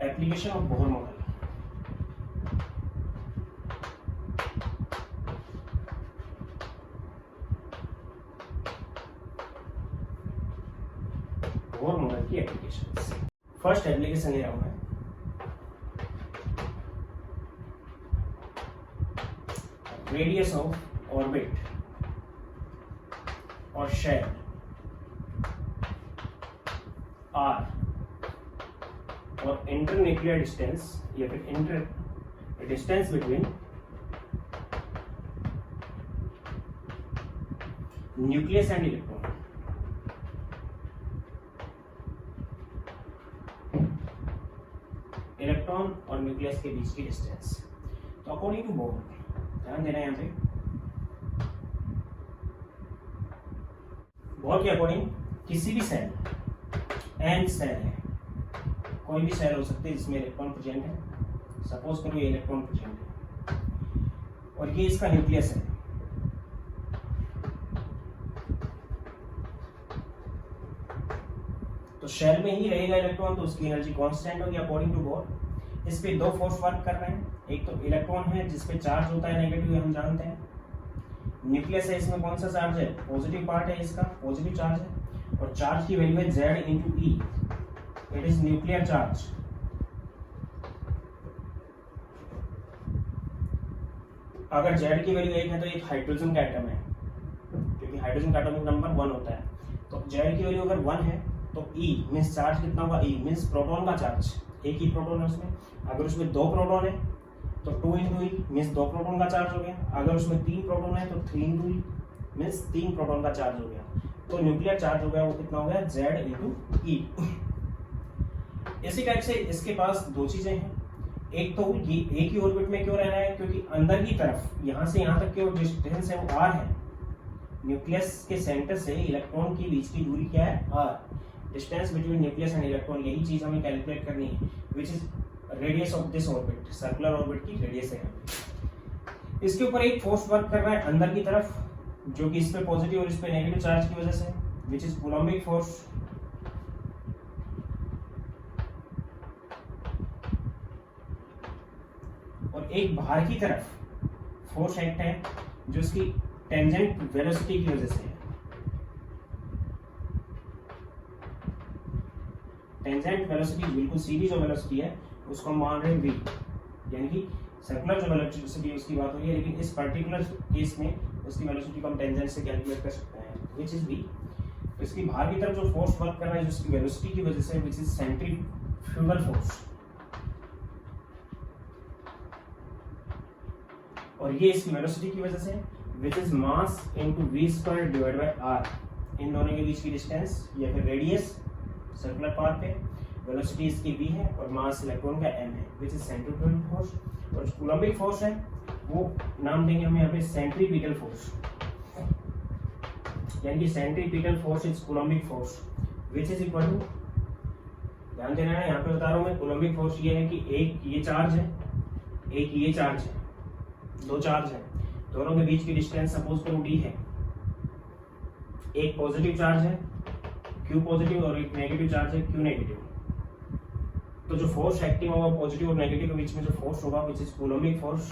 Application of Bohr model. Bohr model की applications. First application ले रहा हूं मैं, रेडियस ऑफ ऑर्बिट और शेल आर और इंटरन्यूक्लियर डिस्टेंस या फिर inter distance between nucleus and electron. Electron और न्यूक्लियस के बीच की डिस्टेंस। तो अकॉर्डिंग टू बोहर, ध्यान देना है यहाँ पे, बोहर के अकॉर्डिंग किसी भी सेल, एन सेल है, कोई भी सेल हो सकती है जिसमें इलेक्ट्रॉन प्रेजेंट है, सपोज करो ये इलेक्ट्रॉन प्रेजेंट है और ये इसका न्यूक्लियस है, तो शेल में ही रहेगा इलेक्ट्रॉन, तो उसकी एनर्जी कांस्टेंट होगी अकॉर्डिंग टू बोहर। इस पे दो फोर्स वर्क कर रहे हैं, एक तो इलेक्ट्रॉन है जिसपे चार्ज होता है नेगेटिव, हम जानते हैं, न्यूक्लियस है, इसमें कौन सा चार्ज है, पॉजिटिव पार्ट है, इसका पॉजिटिव चार्ज है, और चार्ज की वैल्यू है Z into E, it is nuclear charge. अगर Z की वैल्यू 1 है तो एक हाइड्रोजन का एटम है, क्योंकि हाइड्रोजन का एटॉमिक नंबर 1 होता है, तो Z की वैल्यू अगर 1 है तो E मींस चार्ज कितना होगा, E मींस प्रोटॉन का चार्ज, एक ही प्रोटॉन है उसमें, अगर उसमें 2 प्रोटॉन है तो 2 इंटू ई मीन्स 2 प्रोटॉन का चार्ज हो गया, अगर उसमें 3 प्रोटॉन है तो 3 इंटू ई मीन्स 3 प्रोटॉन का चार्ज हो गया, तो न्यूक्लियर चार्ज हो गया वो कितना हो गया, Z इंटू ई। इसी टाइप से इसके पास दो चीजें हैं, एक तो ये एक ही ऑर्बिट में क्यों रह रहा है, क्योंकि अंदर की तरफ यहाँ से यहाँ तक की जो डिस्टेंस है वो r है, न्यूक्लियस के सेंटर से इलेक्ट्रॉन की बीच की दूरी क्या है, r, distance between nucleus and electron, यही चीज हमें कैलकुलेट करनी है, which is radius of this orbit, circular orbit की रेडियस है। इसके ऊपर एक फोर्स वर्क कर रहा है अंदर की तरफ, जो कि इस पे पॉजिटिव और इस पे नेगेटिव चार्ज की वजह से, विच इज कूलम्बिक फोर्स। और एक बाहर की तरफ फोर्स एक्ट है जो इसकी टेंजेंट वेलोसिटी की वजह से है। टेंजेंट वेलोसिटी बिल्कुल सीधी जो वेलोसिटी है उसको हम मान रहे हैं v, यानी कि सर्कुलर जो वेलोसिटी उसकी बात हो रही है, लेकिन इस पर्टिकुलर केस में उसकी वेलोसिटी को हम टेंजेंट से कैलकुलेट कर सकते हैं, विच इज v। तो इसकी बाहर की तरफ जो फोर्स वर्क कर रहा है जिसकी वेलोसिटी की वजह से, विच इज सेंट्रीफ्यूगल फोर्स, और ये इसकी वेलोसिटी की वजह से, which is mass into v square divide bye r, इन दोनों के बीच की डिस्टेंस या फिर रेडियस सर्कुलर पाथ पे, वेलोसिटी इसकी v है और मास इलेक्ट्रॉन का m है, विच इज सेंट्रीफ्यूगल फोर्स। और कूलम्बिक फोर्स है वो नाम देंगे हम यहाँ पे सेंट्रीपिटल फोर्स, यानी कि centripetal force is coulombic force, which is equal to, ध्यान देना है यहाँ पे बता रहा हूँ मैं, कूलम्बिक फोर्स ये है कि एक ये चार्ज है, एक ये चार्ज है, दो चार्ज है, दोनों के बीच की डिस्टेंस सपोज करो d है, एक पॉजिटिव चार्ज है Q पॉजिटिव और एक नेगेटिव चार्ज है Q नेगेटिव, तो जो फोर्स एक्टिंग होगा पॉजिटिव और नेगेटिव के बीच में जो फोर्स होगा, विच इज कूलम्बिक फोर्स,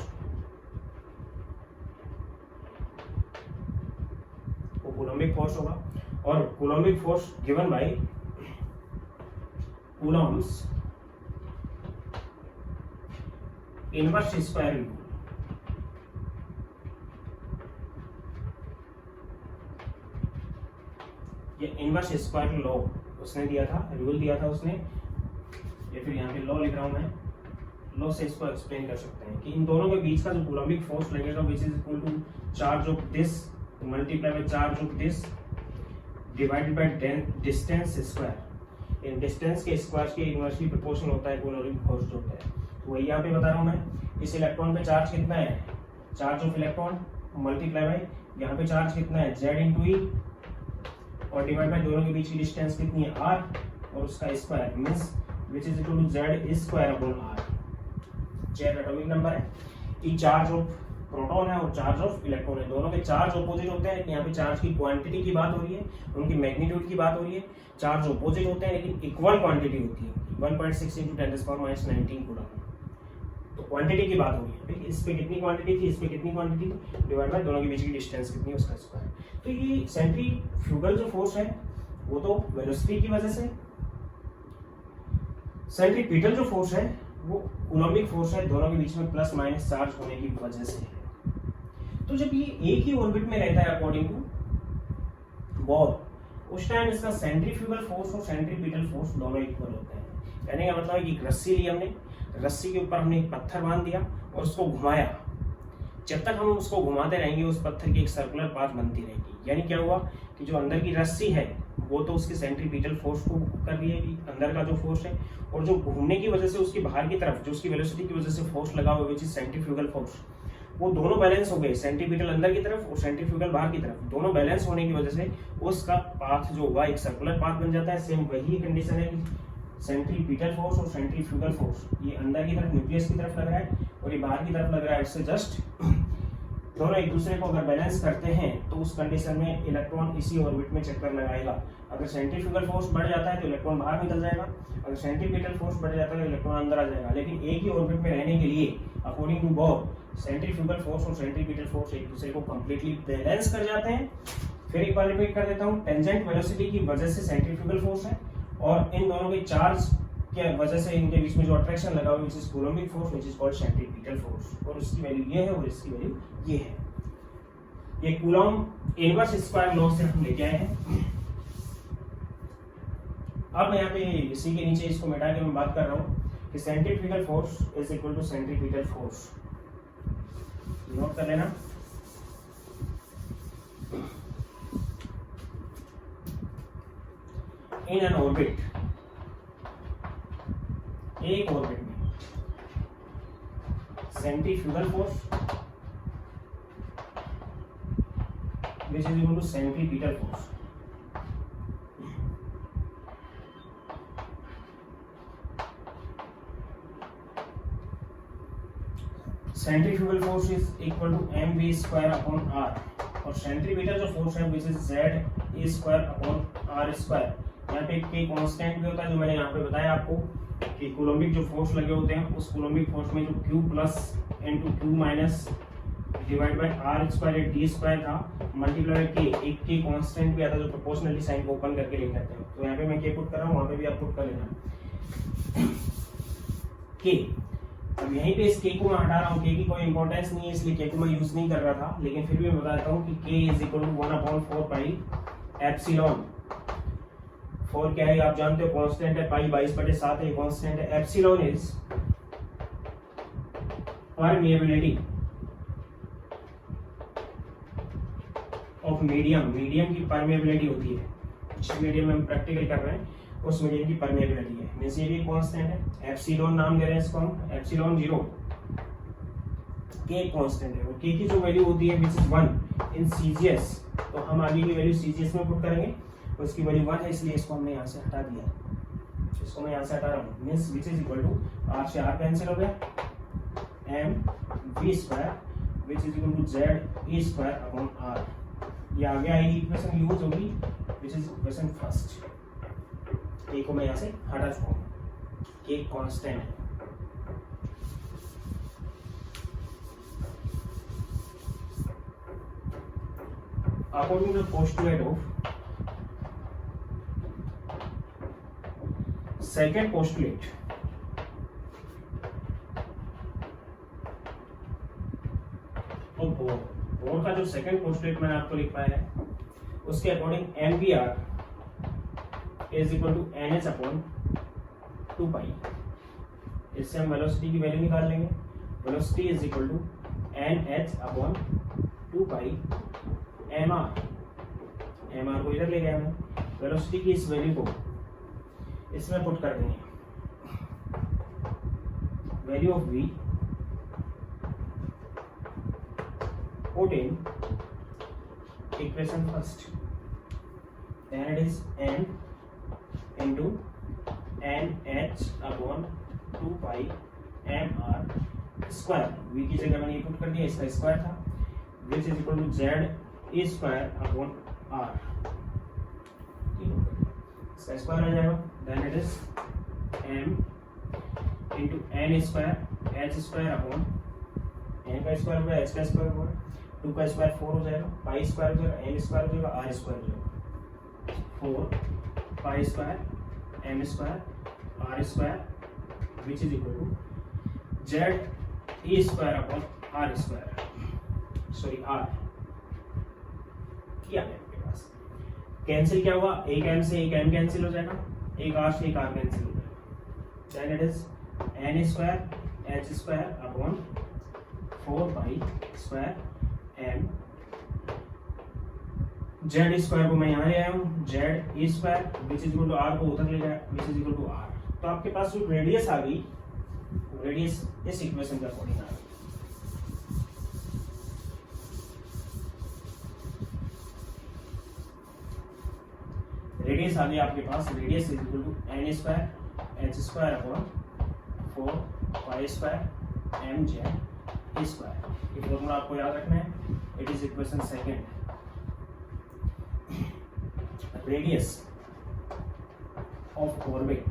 वो कूलम्बिक फोर्स होगा। और Coulombic force given by Coulomb's inverse square rule, ये इनवर्स स्क्वायर लॉ उसने दिया था, रूल दिया था उसने, या फिर यहाँ पे लॉ लिख रहा हूँ मैं, लॉ से इसको एक्सप्लेन कर सकते हैं कि इन दोनों के बीच का जो कूलम्बिक फोर्स लगेगा, which is equal to charge of this multiply by charge of this divided by distance square, इन डिस्टेंस के स्क्वायर के इनवर्सली प्रोपोर्शनल होता है कूलम्बिक फोर्स जो होता है। तो वही यहाँ पे बता रहा हूँ मैं, इस इलेक्ट्रॉन पे चार्ज कितना है, charge of electron multiply by यहाँ पे चार्ज कितना है Z इंटू ई, और डिवाइड बाय दोनों के बीच की डिस्टेंस कितनी है r, और उसका square means which is equal to Z square upon r। Z atomic number है, ई चार्ज ऑफ प्रोटॉन है और चार्ज ऑफ इलेक्ट्रॉन है, दोनों के चार्ज ऑपोजिट होते हैं, यहाँ पे चार्ज की क्वांटिटी की बात हो रही है, उनकी मैग्नीट्यूड की बात हो रही है, चार्ज ऑपोजिट होते हैं लेकिन इक्वल क्वांटिटी होती है, 1.6 × 10⁻⁻19 कूलम। तो क्वांटिटी की बात होगी, इस पे कितनी क्वांटिटी थी, इस पे कितनी क्वांटिटी थी, डिवाइड बाय दोनों के बीच की डिस्टेंस कितनी है उसका स्क्वायर। तो ये सेंट्रीफ्यूगल जो फोर्स है वो तो वेलोसिटी की वजह से, सेंट्रीपिटल जो फोर्स है वो कूलम्बिक फोर्स है, दोनों के बीच में प्लस माइनस चार्ज होने की वजह से है। तो जब ये एक ही ऑर्बिट में रहता है अकॉर्डिंग टू बोर, उस टाइम इसका सेंट्रीफ्यूगल फोर्स और सेंट्रीपिटल फोर्स दोनों इक्वल होते हैं। कहने का मतलब है कि रस्सी ली हमने, रस्सी के ऊपर हमने एक पत्थर बांध दिया और उसको घुमाया, जब तक हम उसको घुमाते रहेंगे उस पत्थर की एक सर्कुलर पाथ बनती रहेगी। यानी क्या हुआ कि जो अंदर की रस्सी है वो तो उसके सेंट्रीपिटल फोर्स को कर रही है कि अंदर का जो फोर्स है, और जो घूमने की वजह से उसकी बाहर की तरफ जो उसकी वेलोसिटी की वजह से फोर्स लगा हुआ विच इज सेंट्रीफ्यूगल फोर्स, वो दोनों बैलेंस हो गए। सेंट्रीपिटल अंदर की तरफ और सेंट्रीफ्यूगल बाहर की तरफ, दोनों बैलेंस होने की वजह से उसका पाथ जो हुआ एक सर्कुलर पाथ बन जाता है। सेम वही कंडीशन है कि सेंट्रीपिटल फोर्स और सेंट्रीफ्यूगल फोर्स, ये अंदर की तरफ न्यूक्लियस की तरफ लग रहा है और ये बाहर की तरफ लग रहा है। इससे जस्ट दोनों एक दूसरे को अगर बैलेंस करते हैं तो उस कंडीशन में इलेक्ट्रॉन इसी ऑर्बिट में चक्कर लगाएगा। अगर सेंट्रीफ्यूगल फोर्स बढ़ जाता है तो इलेक्ट्रॉन बाहर निकल जाएगा, अगर सेंट्रीपिटल फोर्स बढ़ जाता है तो इलेक्ट्रॉन अंदर आ जाएगा। लेकिन एक ही ऑर्बिट में रहने के लिए according to Bohr, centrifugal force और सेंट्रीपिटल फोर्स एक दूसरे को कंप्लीटली बैलेंस कर जाते हैं। फिर एक बार रिपीट कर देता हूँ, टेंजेंट वेलोसिटी की वजह से सेंट्रीफ्यूगल फोर्स है और इन दोनों के चार्ज के वजह से इनके बीच में जो अट्रैक्शन लगा हुआ है which is coulombic force which is called centripetal force, और उसकी वैल्यू ये है और इसकी वैल्यू ये है। ये कूलम इनवर्स स्क्वायर लॉ से हम लेके आए हैं। अब मैं यहाँ पे इसी के नीचे इसको मिटा के मैं बात कर रहा हूँ कि centrifugal force is equal to centripetal force. Note कर लेना। इन एन ऑर्बिट, एक ऑर्बिट में centrifugal force which is equal to centripetal force. Centrifugal force is equal to mv square upon r और सेंट्रीपिटल जो फोर्स है which is z a square upon r square। यहाँ पे k constant भी होता है जो मैंने यहाँ पे बताया आपको कि कूलम्बिक जो फोर्स लगे होते हैं उस कूलम्बिक फोर्स में जो q plus into q minus divide by r square या d स्क्वायर था मल्टीप्लाई के एक के कांस्टेंट भी आता है जो प्रोपोर्शनली साइन को ओपन करके लिख लेते हैं। तो यहाँ पे मैं k पुट कर रहा हूँ, वहाँ पे भी आप पुट कर लेना k। अब यहीं पे इस k को मैं हटा रहा हूँ, k की कोई इंपॉर्टेंस नहीं है इसलिए k को मैं यूज नहीं कर रहा था, लेकिन फिर भी मैं बता देता हूँ कि k is equal to 1/4 pi epsilon. 4 क्या है आप जानते हो, कांस्टेंट है, पाई 22/7 है, कांस्टेंट है। Epsilon is permeability of medium, medium की परमिएबिलिटी होती है, जिस मीडियम में हम प्रैक्टिकल कर रहे हैं उस मीडियम की परमिएबिलिटी है। मींस ये भी कांस्टेंट है, एप्सिलॉन नाम दे रहे हैं इसको हम, एप्सिलॉन 0, के कांस्टेंट है और के की जो वैल्यू होती है विच इज 1 इन सीजीएस, तो हम आगे की वैल्यू सीजीएस में पुट करेंगे, उसकी वैल्यू 1 है इसलिए इसको हमने यहाँ से हटा दिया, इसको मैं यहाँ से हटा रहा हूँ। Means which is equal to r से r कैंसिल हो गया, m v square which is equal to z e square upon r। ये आगे आएगी इक्वेशन यूज होगी विच इज इक्वेशन फर्स्ट। के को मैं यहाँ से हटा चुका हूँ, के कांस्टेंट है। According to postulate of second postulate, और बोर का जो सेकेंड पोस्टुलेट मैंने आपको लिख पाया है उसके according MVR is equal to NH upon 2 pi. इससे हम वेलोसिटी की वैल्यू निकाल लेंगे, velocity is equal to NH upon 2 pi MR। MR को इधर ले गया मैं, वेलोसिटी की इस वैल्यू को इसमें पुट कर देंगे, value of V put in equation first, then it is n into NH upon 2 pi MR square. V की जगह मैंने ये पुट कर दिया, इसका स्क्वायर था, which is equal to Z E square upon R, इसका स्क्वायर आ जाएगा, then it is m into n square h square upon n का स्क्वायर होगा, एच का स्क्वायर होगा, 2 का स्क्वायर 4 हो जाएगा, पाई स्क्वायर हो जाएगा, एन स्क्वायर हो जाएगा, आर स्क्वायर हो जाएगा, 4 pi square m square r square which is equal to z e square upon r square, sorry r किया है आपके पास। कैंसिल क्या हुआ, एक एम से एक एम कैंसिल हो जाएगा, एक आर से एक आर कैंसिल हो जाएगा, then it is n square h square upon 4 pi square m, z square को मैं यहाँ ले आया हूँ, z e square which is equal to r को उधर ले जाए which is equal to r. तो आपके पास जो रेडियस आ गई, रेडियस इस इक्वेशन के अकॉर्डिंग आ गई। रेडियस आ गई आपके पास, radius is equal to n square h square upon 4 pi square m Z e square. ये फॉर्मूला आपको याद रखना है, it is equation second. Radius of orbit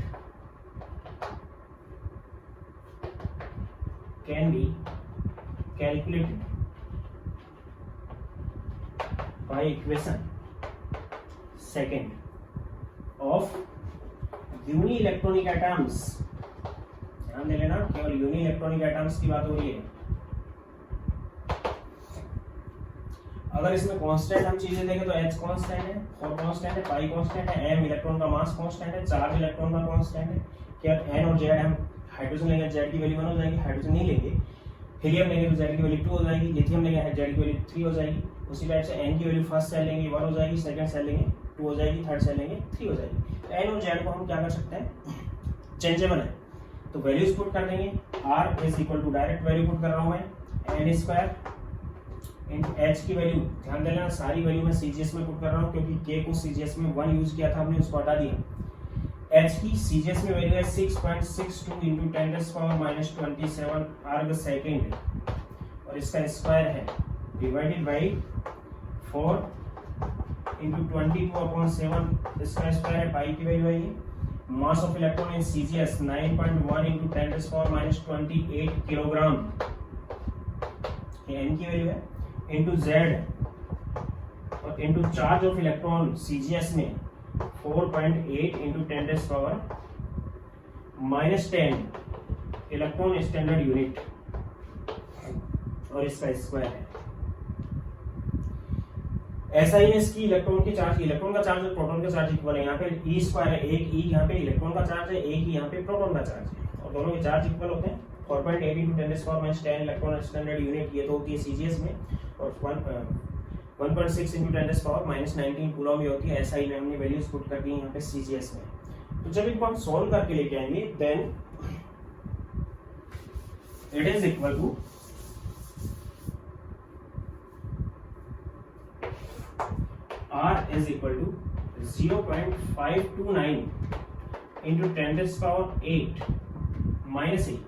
can be calculated by equation second of uni electronic atoms. ध्यान दे लेना, केवल uni electronic atoms की बात हो रही है। अगर इसमें कांस्टेंट हम चीजें देखें तो h कांस्टेंट है, 4 कांस्टेंट है, पाई कांस्टेंट है, m इलेक्ट्रॉन का मास कांस्टेंट है, चार्ज इलेक्ट्रॉन का कांस्टेंट है। क्या n और z हम हाइड्रोजन लेंगे z की वैल्यू 1 हो जाएगी, हाइड्रोजन नहीं लेंगे, हीलियम लेंगे तो z की वैल्यू 2 हो जाएगी, लिथियम लेंगे z की वैल्यू 3 हो जाएगी। उसी टाइप से n की वैल्यू फर्स्ट सेल लेंगे 1 हो जाएगी, सेकंड सेल लेंगे 2 हो जाएगी, थर्ड सेल लेंगे 3 हो जाएगी। तो n और z को हम क्या कर सकते हैं, चेंजेबल है तो वैल्यूज पुट कर देंगे। r is equal to direct value put कर रहा हूं मैं, n स्क्वायर इंटू एच की वैल्यू, ध्यान देना सारी वैल्यू मैं सीजीएस में पुट कर रहा हूँ क्योंकि के को सीजीएस में 1 यूज किया था हमने, उसको हटा दिया। एच की सीजीएस में वैल्यू है 6.62 इंटू 10⁻⁻27 अर्ग सेकेंड और इसका स्क्वायर है डिवाइडेड बाई 4 इंटू 22/7 इसका स्क्वायर है, पाई की वैल्यू है ये। Mass of electron in CGS 9.1 into 10⁻28 kilogram, ये n की वैल्यू है, इंटू जेड और into charge of electron CGS में 4.8 इंटू 10⁻10 इलेक्ट्रॉन स्टैंडर्ड यूनिट और इसका स्क्वायर है। ऐसा ही इसकी इलेक्ट्रॉन के चार्ज, इलेक्ट्रॉन का चार्ज और प्रोटॉन का चार्ज इक्वल है। यहाँ पे ई स्क्वायर है, एक ई यहाँ पे इलेक्ट्रॉन का चार्ज है, एक ही यहाँ पे प्रोटॉन का चार्ज है और दोनों के चार्ज इक्वल होते हैं। 4.8 इंटू 10⁻10 इलेक्ट्रॉन स्टैंडर्ड यूनिट ये तो होती है सीजीएस में और 1.6 इंटू 10⁻19 कूलॉम में होती है। ऐसा ही हमने वैल्यूज पुट कर दी यहाँ पे सीजीएस में। तो जब इनको हम सॉल्व करके लेके आएंगे then it is equal to R is equal to 0.529 into 10⁸8 minus 8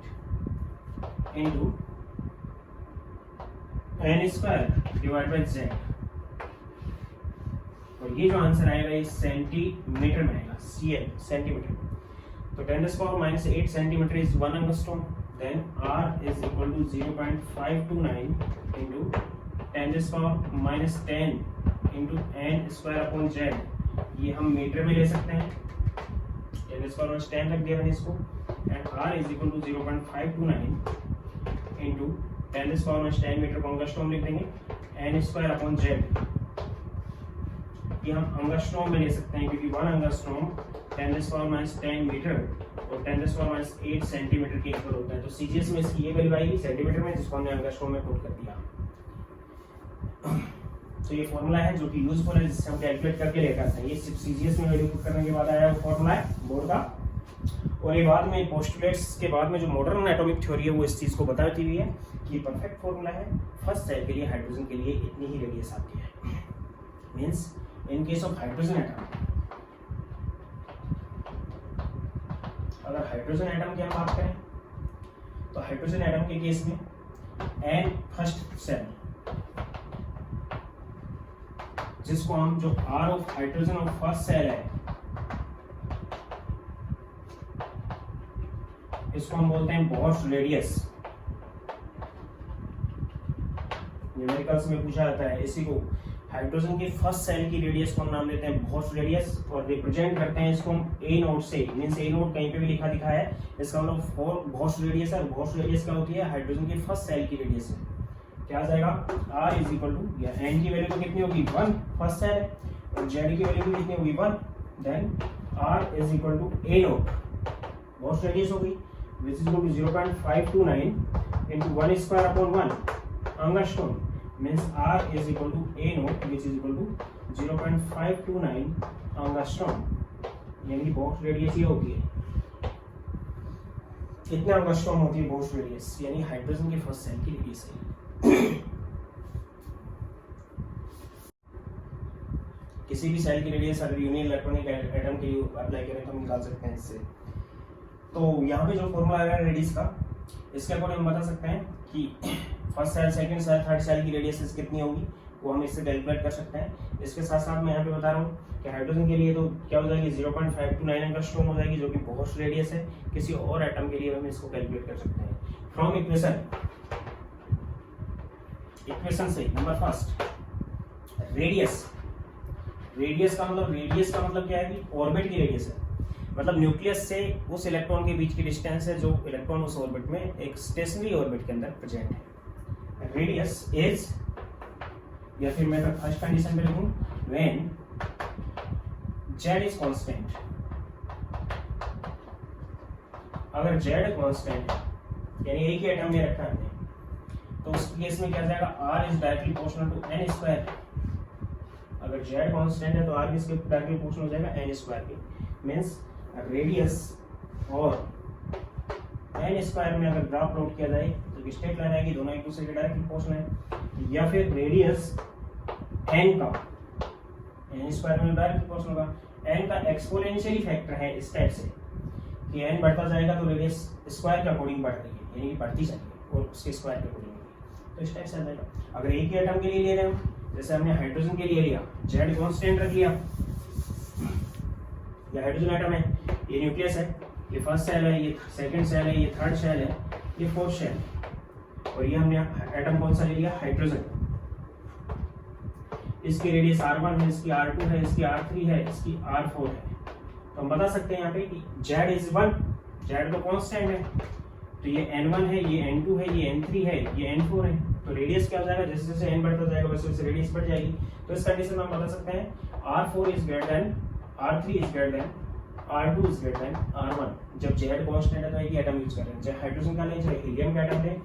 into n square divided by z और ये जो आंसर आएगा ये सेंटीमीटर में आएगा, cm सेंटीमीटर। तो 10⁻8 centimetre is 1 angstrom, then R is equal to 0.529 into 10⁻10 into n square upon z, ये हम मीटर में ले सकते हैं, 10⁻10 रख दिया मैंने इसको, and r is equal to 0.529 into 10⁻10 metre को एंगस्ट्रॉम लिख देंगे, n स्क्वायर अपॉन z, ये हम एंगस्ट्रॉम में ले सकते हैं क्योंकि 1 एंगस्ट्रॉम 10⁻10 मीटर और 10⁻8 सेंटीमीटर के इक्वल होता है। तो सीजीएस में इसकी ये वैल्यू आएगी सेंटीमीटर में, जिसको हमने एंगस्ट्रॉम में पुट कर दिया। तो ये फॉर्मूला है जो कि यूजफुल है, जिससे हम कैलकुलेट करके लेकर आते हैं। ये सिर्फ सीजीएस में वैल्यू पुट करने के बाद आया वो फॉर्मूला है बोर्ड का, और ये बाद में पोस्टुलेट्स के बाद में जो मॉडर्न एटॉमिक थ्योरी है वो इस चीज को बताती हुई है कि परफेक्ट फॉर्मूला है। फर्स्ट सेल के लिए हाइड्रोजन के लिए इतनी ही रेडियस आती है, means in case of hydrogen atom, अगर हाइड्रोजन एटम की हम बात करें तो हाइड्रोजन एटम के केस में एन फर्स्ट सेल, जिसको हम जो R of hydrogen of first shell है इसको हम बोलते हैं बॉश रेडियस। न्यूमेरिकल्स में पूछा जाता है इसी को। हाइड्रोजन की फर्स्ट सेल की रेडियस को हम नाम देते हैं बॉश रेडियस और रिप्रेजेंट करते हैं इसको हम ए नोट से, मींस ए नोट कहीं पे भी लिखा दिखा है, इसका मतलब फोर बॉश रेडियस है। और बॉश रेडियस क्या होती है? हाइड्रोजन की फर्स्ट सेल की रेडियस है। क्या आ जाएगा? R is equal to, n की वैल्यू तो कितनी होगी? 1, फर्स्ट सेल है, और जेड की वैल्यू भी कितनी होगी? 1, then R is equal to a nought, Bohr's radius होगी, which is equal to 0.529 into 1 square upon 1 angstrom, means R is equal to A naught, which is equal to 0.529 angstrom, यानी box radius ये होती है। कितने angstrom होती है box radius? यानी hydrogen की फर्स्ट सेल की रेडियस है। किसी भी सेल की रेडियस अगर यूनियन इलेक्ट्रॉनिक एटम के लिए अप्लाई करें तो हम निकाल सकते हैं इससे। तो यहाँ पे जो फॉर्मूला आएगा रेडियस का, इसके अकॉर्डिंग हम बता सकते हैं कि first shell, second shell, third shell की रेडियस कितनी होगी, वो हम इससे कैलकुलेट कर सकते हैं। इसके साथ साथ मैं यहाँ पे बता रहा हूँ कि हाइड्रोजन के लिए तो क्या हो जाएगी? 0.529 एंगस्ट्रॉम हो जाएगी, जो कि बॉश रेडियस है। किसी और एटम के लिए हम इसको कैलकुलेट कर सकते हैं फ्रॉम इक्वेशन से। नंबर फर्स्ट, रेडियस का मतलब क्या है कि ऑर्बिट की रेडियस है, मतलब न्यूक्लियस से उस इलेक्ट्रॉन के बीच की डिस्टेंस है जो इलेक्ट्रॉन उस ऑर्बिट में एक स्टेशनरी ऑर्बिट के अंदर प्रेजेंट है। रेडियस इज, या फिर मैं फर्स्ट कंडीशन पे लिखूं, व्हेन जेड इज कांस्टेंट। अगर जेड कांस्टेंट है, यानी एक ही एटम में रखा है, तो उस केस में क्या जाएगा? R is directly proportional to n square. अगर जेड कांस्टेंट है तो R किसके डायरेक्टली प्रोपोर्शनल हो जाएगा? n स्क्वायर के। मींस रेडियस और n स्क्वायर में अगर ग्राफ प्लॉट किया जाए तो स्ट्रेट लाइन आएगी, दोनों एक दूसरे के डायरेक्टली प्रोपोर्शनल है। या फिर रेडियस n का, n स्क्वायर में डायरेक्टली प्रोपोर्शनल होगा, n का एक्सपोनेंशियली फैक्टर है इस टाइप से कि n बढ़ता जाएगा तो रेडियस स्क्वायर के अकॉर्डिंग बढ़ रही है, यानी कि बढ़ती जाएगी और उसके स्क्वायर के अकॉर्डिंग, तो इस टाइप से आ जाएगा। अगर एक ही एटम के लिए ले रहे हो, जैसे हमने हाइड्रोजन के लिए लिया, जेड कांस्टेंट रख लिया, ये हाइड्रोजन एटम है, ये न्यूक्लियस है, ये फर्स्ट सेल है, ये सेकंड सेल है, ये थर्ड सेल है, ये फोर्थ सेल है, और ये हमने एटम कौन सा ले लिया? हाइड्रोजन। इसकी रेडियस R1 है, इसकी R2 है, इसकी R3 है, इसकी R4 है। तो हम बता सकते हैं यहाँ पे कि जेड इज 1, जेड तो कांस्टेंट है, तो ये n1 है, ये n2 है, ये n3 है, ये n4 है। तो रेडियस क्या हो जाएगा? जैसे जैसे n बढ़ता जाएगा वैसे वैसे रेडियस बढ़ जाएगी। तो इस कंडीशन में हम बता सकते हैं R4 is greater than R3 is greater than R2 is greater than R1। जब जेड कांस्टेंट है तो एक ही एटम यूज कर रहे हैं, चाहे हाइड्रोजन का लें चाहे हीलियम का एटम लें,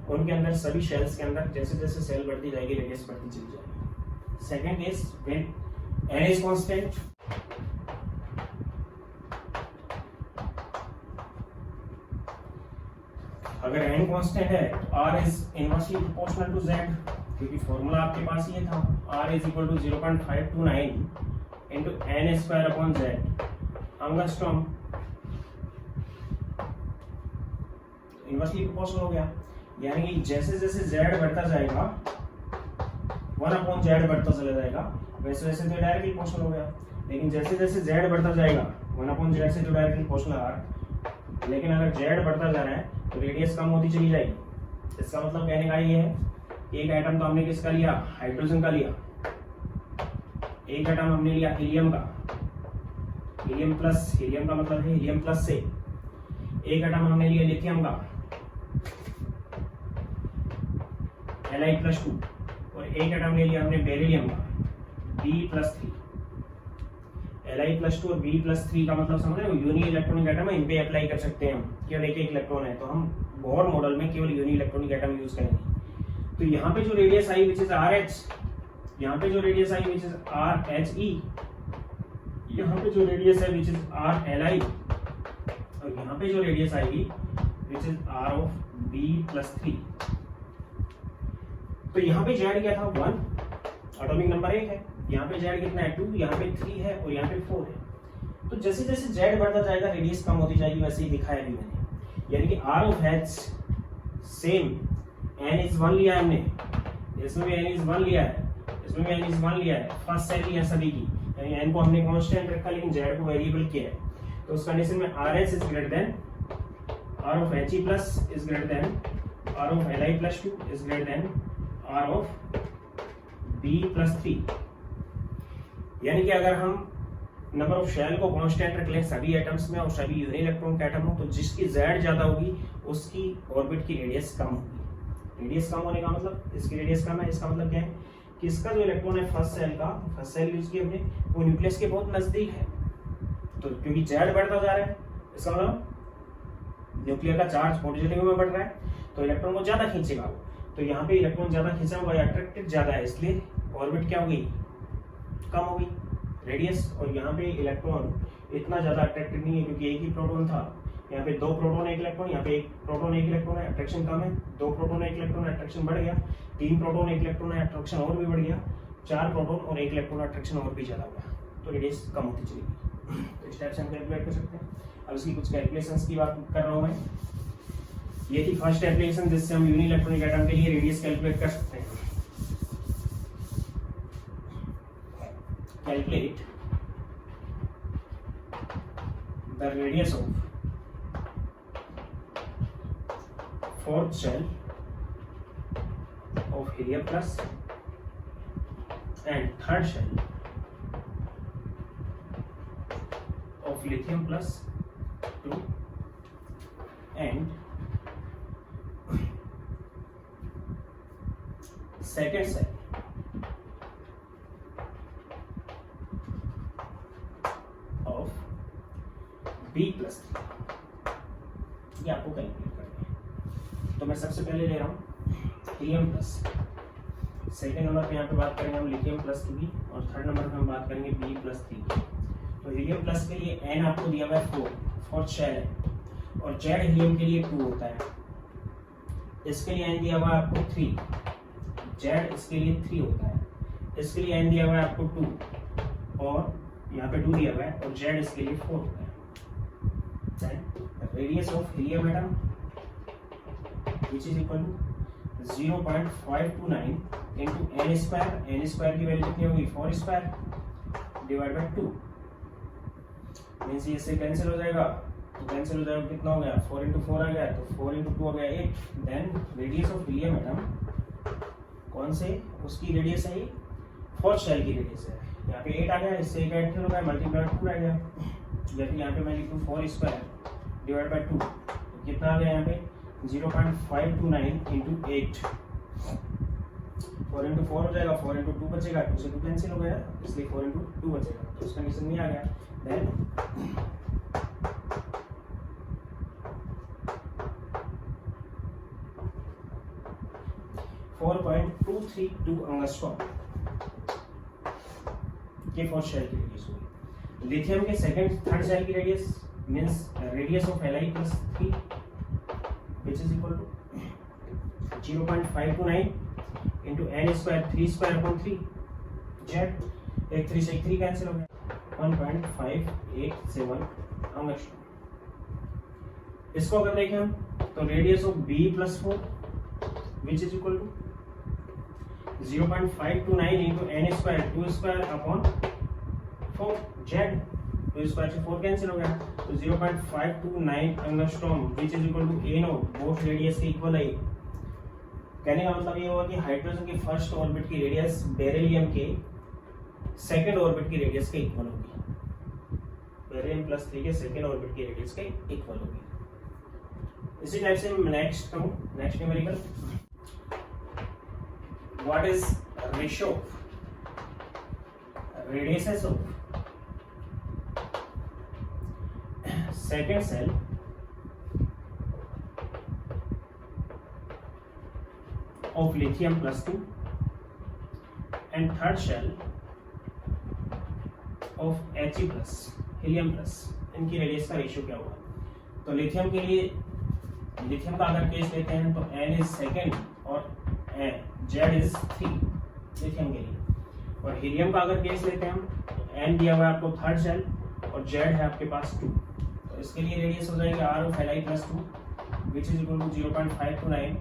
उनके अंदर सभी शेल्स के अंदर जैसे जैसे सेल बढ़ती जाएगी रेडियस बढ़ती चली जाएगी। सेकंड इज व्हेन n इज कांस्टेंट, अगर n कांस्टेंट है तो R is inversely proportional to Z, क्योंकि फॉर्मूला आपके पास ये था, R is equal to 0.529 into n square upon Z angstrom, inversely proportional हो गया। यानी कि जैसे जैसे Z बढ़ता जाएगा 1 अपॉन Z बढ़ता चला जाएगा, वैसे वैसे तो डायरेक्टली प्रोपोर्शनल हो गया। लेकिन जैसे जैसे Z बढ़ता जाएगा 1 अपॉन Z से तो डायरेक्टली प्रोपोर्शनल R, लेकिन अगर Z बढ़ता जा रहा है तो रेडियस कम होती चली जाएगी। इसका मतलब कहने का ये है, एक एटम तो हमने किसका लिया? हाइड्रोजन का लिया, एक एटम हमने लिया हीलियम का, हीलियम प्लस, हीलियम का मतलब है हीलियम प्लस से, एक एटम हमने लिया लिथियम का Li+2, और एक एटम ले लिया हमने बेरिलियम का B+3। Li+2 और B+3 का मतलब समझ रहे हो? यूनि इलेक्ट्रॉनिक एटम है, इन पे अप्लाई कर सकते हैं हम, केवल एक एक इलेक्ट्रॉन है, तो हम बोर मॉडल में केवल यूनि इलेक्ट्रॉनिक एटम यूज करेंगे। तो यहाँ पे जो radius I which is RH, यहाँ पे जो radius I which is RHE, यहाँ पे जो रेडियस है विच इज RLI, और यहाँ पे जो रेडियस आएगी which is R of B+3। तो यहाँ पे Z क्या था? 1, एटॉमिक नंबर 1 है, यहाँ पे Z कितना है? 2, यहाँ पे 3 है और यहाँ पे 4 है। तो जैसे जैसे Z बढ़ता जाएगा रेडियस कम होती जाएगी, वैसे ही दिखाया भी मैंने, यानी कि R of H same, n is 1 लिया हमने, इसमें भी n इज 1 लिया है, इसमें भी n इज 1 लिया है, फर्स्ट सेल लिया सभी की, यानी n को हमने कांस्टेंट रखा लेकिन Z को वेरिएबल किया है। तो उस कंडीशन में RH is greater than R of He plus is greater than R of Li plus 2 is greater than R of B plus 3। यानी कि अगर हम नंबर ऑफ शेल को कांस्टेंट रख लें सभी एटम्स में और सभी यूनि इलेक्ट्रॉन के एटम हो, तो जिसकी Z ज्यादा होगी उसकी ऑर्बिट की रेडियस कम होगी। रेडियस कम होने का मतलब इसकी रेडियस कम है, इसका मतलब क्या है कि इसका जो इलेक्ट्रॉन है फर्स्ट सेल यूज किया हमने, वो न्यूक्लियस के बहुत नजदीक है। तो क्योंकि Z बढ़ता जा रहा है, इसका मतलब न्यूक्लियर का चार्ज पॉजिटिव में बढ़ रहा है, तो इलेक्ट्रॉन को ज्यादा खींचेगा वो। तो यहाँ पे इलेक्ट्रॉन ज्यादा खींचा हुआ है, अट्रैक्टेड ज्यादा है, इसलिए ऑर्बिट क्या होगी, कम होगी रेडियस। और यहाँ पे इलेक्ट्रॉन इतना ज्यादा अट्रैक्टेड नहीं है क्योंकि एक ही प्रोटॉन था, यहाँ पे 2 प्रोटॉन 1 इलेक्ट्रॉन, यहाँ पे 1 प्रोटॉन 1 इलेक्ट्रॉन है, अट्रैक्शन कम है। 2 प्रोटॉन 1 इलेक्ट्रॉन है, अट्रैक्शन बढ़ गया। 3 प्रोटॉन 1 इलेक्ट्रॉन है, अट्रैक्शन और भी बढ़ गया। 4 प्रोटॉन और 1 इलेक्ट्रॉन, अट्रैक्शन और भी ज्यादा हुआ, तो रेडियस कम होती चलेगी। तो इस टाइप से हम कैलकुलेट कर सकते हैं। अब इसकी कुछ कैलकुलेशंस की बात कर रहा हूँ मैं। ये थी फर्स्ट एप्लीकेशन जिससे हम यूनि इलेक्ट्रॉनिक एटम के लिए रेडियस कैलकुलेट कर सकते हैं। Calculate the radius of fourth shell of helium plus and third shell of lithium plus 2 and second cell of B plus 3, ये आपको कैलकुलेट करना है। तो मैं सबसे पहले ले रहा हूँ हीलियम प्लस, सेकेंड नंबर पे यहाँ पे बात करेंगे हम लिथियम प्लस की, और थर्ड नंबर पे हम बात करेंगे B प्लस 3 की। तो हीलियम प्लस के लिए N आपको दिया हुआ है 4, फोर्थ शेल है, और Z हीलियम के लिए 2 होता है। इसके लिए N दिया हुआ है आपको 3, Z इसके लिए 3 होता है। इसके लिए N दिया हुआ है आपको 2, और यहाँ पे 2 दिया हुआ है, और Z इसके लिए 4 होता है। Radius of helium atom which is equal to 0.529 into N square. N square की वैल्यू कितनी होगी, 4 स्क्वायर डिवाइड बाय 2, मींस ये से कैंसिल हो जाएगा, तो कैंसिल हो जाएगा, कितना हो गया, 4 इंटू 4 आ गया, तो 4 इंटू 2 हो गया 8। Then radius of helium atom कौन से, उसकी रेडियस है, फोर्थ शेल की रेडियस है। यहाँ पे 8 आ गया, इससे एक ऐड हो गया, मल्टीप्लाई 2 रह गया। जैसे यहाँ पे मैं लिखूँ 4 स्क्वायर डिवाइड बाय 2, तो कितना आ गया यहाँ पे 0.529 इंटू 8। 4 इंटू 4 हो जाएगा, 4 इंटू 2 बचेगा, 2 से 2 कैंसिल हो गया, इसलिए 4 इंटू 2 बचेगा, तो इस कंडीशन में आ गया। देन 4.232 एंगस्ट्रॉम ये फोर्थ शेल की रेडियस होगी। लिथियम के सेकंड थर्ड शेल की radius means radius of Li plus 3 which is equal to 0.529 into N square 3 square upon 3 Z। एक 3 से एक 3 कैंसिल हो गया, 1.587 एंगस्ट्रॉम। इसको अगर देखें हम तो radius of B plus 4 which is equal to 0.529 into N square 2 square upon 4 Z। 2 square से 4 कैंसिल हो गया, तो 0.529 angstrom which is equal to A note, both radius के इक्वल है। कहने का मतलब ये होगा कि हाइड्रोजन की फर्स्ट ऑर्बिट की रेडियस बेरिलियम के सेकंड ऑर्बिट की रेडियस के इक्वल होगी। बेरिलियम प्लस 3 के सेकंड ऑर्बिट की रेडियस के इक्वल होगी। इसी टाइप से next numerical, what is ratio radiuses of second cell of lithium plus 2 and third shell of He plus helium plus, इनकी रेडियस का रेशियो क्या होगा। तो लिथियम के लिए, लिथियम का अगर केस लेते हैं तो N इज सेकेंड और Z इज 3 लिथियम के लिए, और हीलियम का अगर केस लेते हैं हम तो N दिया हुआ है आपको थर्ड शेल और Z है आपके पास 2, तो इसके लिए रेडियस हो जाएगी R of Li plus 2 which is equal to 0.529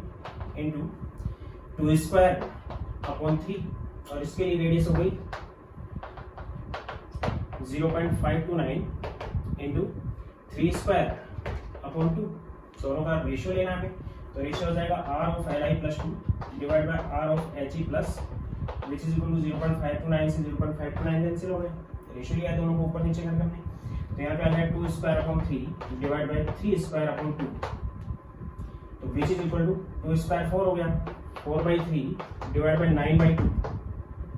into 2 square upon 3, और इसके लिए रेडियस हो गई 0.529 into 3 square upon 2, दोनों का रेशियो लेना है, तो रेशियो हो जाएगा R of L I plus 2 divide by R of H E plus which is equal to 0.529 से 0.529 कैंसिल हो गए, रेशियो लिया दोनों को ऊपर नीचे करके हमने, तो यहाँ पे आ जाएगा 2 square upon 3 divide by 3 square upon 2, तो which is equal to 2 square 4 हो गया, 4/3 डिवाइड बाय 9/2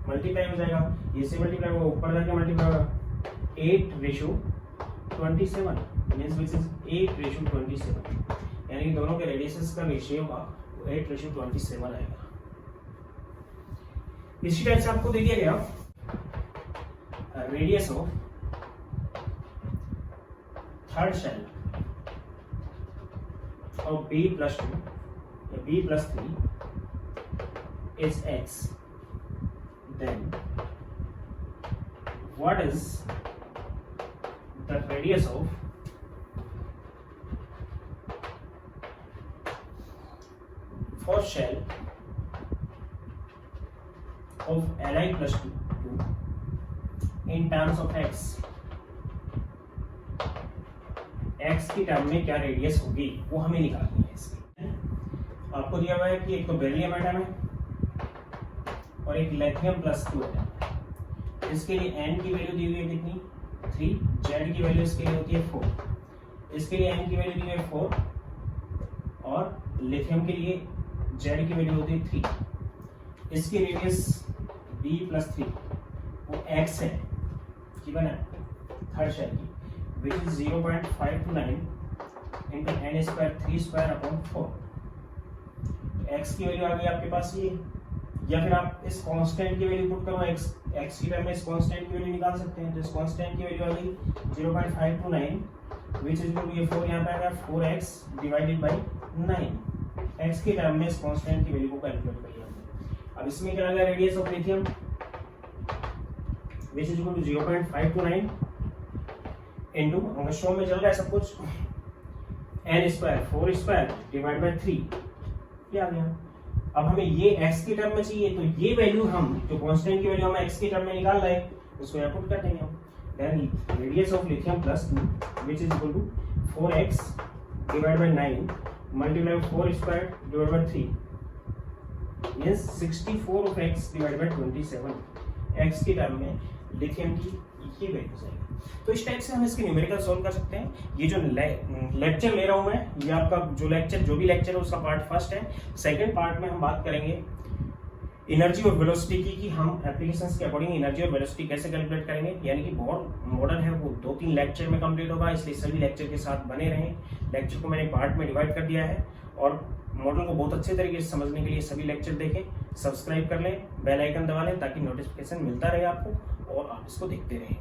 मल्टीप्लाई हो जाएगा, ये से मल्टीप्लाई होगा ऊपर जाके मल्टीप्लाई होगा 8:27 मींस विच इज 8:27, यानी कि दोनों के रेडियसेस का रेशियो का 8:27 आएगा। इसी टाइप से आपको दे दिया गया radius of third shell of B+2 या B+3 is x, then what is the radius of fourth shell of Li+2 in terms of x, x की टर्म में क्या रेडियस होगी वो हमें निकालनी है। इसकी आपको दिया हुआ है कि एक तो बेरिलियम एटम है और एक लिथियम+2 एटम है, इसके लिए n की वैल्यू दी हुई है कितनी 3, z की वैल्यू इसके लिए होती है 4, इसके लिए n की वैल्यू दी हुई है 4 और लिथियम के लिए z की वैल्यू होती है 3, इसकी रेडियस B+3 वो x है कि बना थर्ड शेल की which is 0.529 into n square 3 square upon 4, x की वैल्यू आ गई आपके पास ये, या फिर आप इस कांस्टेंट की वैल्यू पुट करो x की टर्म में इस कांस्टेंट की वैल्यू निकाल सकते हैं, तो इस कांस्टेंट की वैल्यू आ गई 0.529 विच इज इक्वल टू ये 4 यहाँ पे आएगा 4x डिवाइडेड बाय 9, x की टर्म में इस कांस्टेंट की वैल्यू को कैलकुलेट करिए। अब इसमें क्या आ गया radius of lithium which is equal to 0.529 into angstrom में चल रहा है सब कुछ n square 4 square divide by 3, ये आ गया। अब हमें ये x की टर्म में चाहिए, तो ये वैल्यू हम जो कांस्टेंट की वैल्यू हम x की टर्म में निकाल रहे हैं उसको यहाँ पुट कर देंगे हम, then radius of lithium which is equal to 4x divide by 9 multiply 4 square divide by 3 means 64 of x divide by 27, x की टर्म में लिथियम की ये वैल्यू आएगी। तो इस टाइप से हम इसके न्यूमेरिकल सॉल्व कर सकते हैं। ये जो लेक्चर ले रहा हूं मैं, ये आपका जो भी लेक्चर है उसका पार्ट फर्स्ट है। सेकंड पार्ट में हम बात करेंगे एनर्जी और वेलोसिटी की, कि हम एप्लीकेशंस के अकॉर्डिंग एनर्जी और वेलोसिटी कैसे कैलकुलेट करेंगे, यानी कि बहुत मॉडल है वो 2-3 लेक्चर में कंप्लीट होगा, इसलिए सभी लेक्चर के साथ बने रहें। लेक्चर को मैंने पार्ट में डिवाइड कर दिया है और मॉडल को बहुत अच्छे तरीके से समझने के लिए सभी लेक्चर देखें, सब्सक्राइब कर लें, बेल आइकन दबा लें ताकि नोटिफिकेशन मिलता रहे आपको और आप इसको देखते रहें।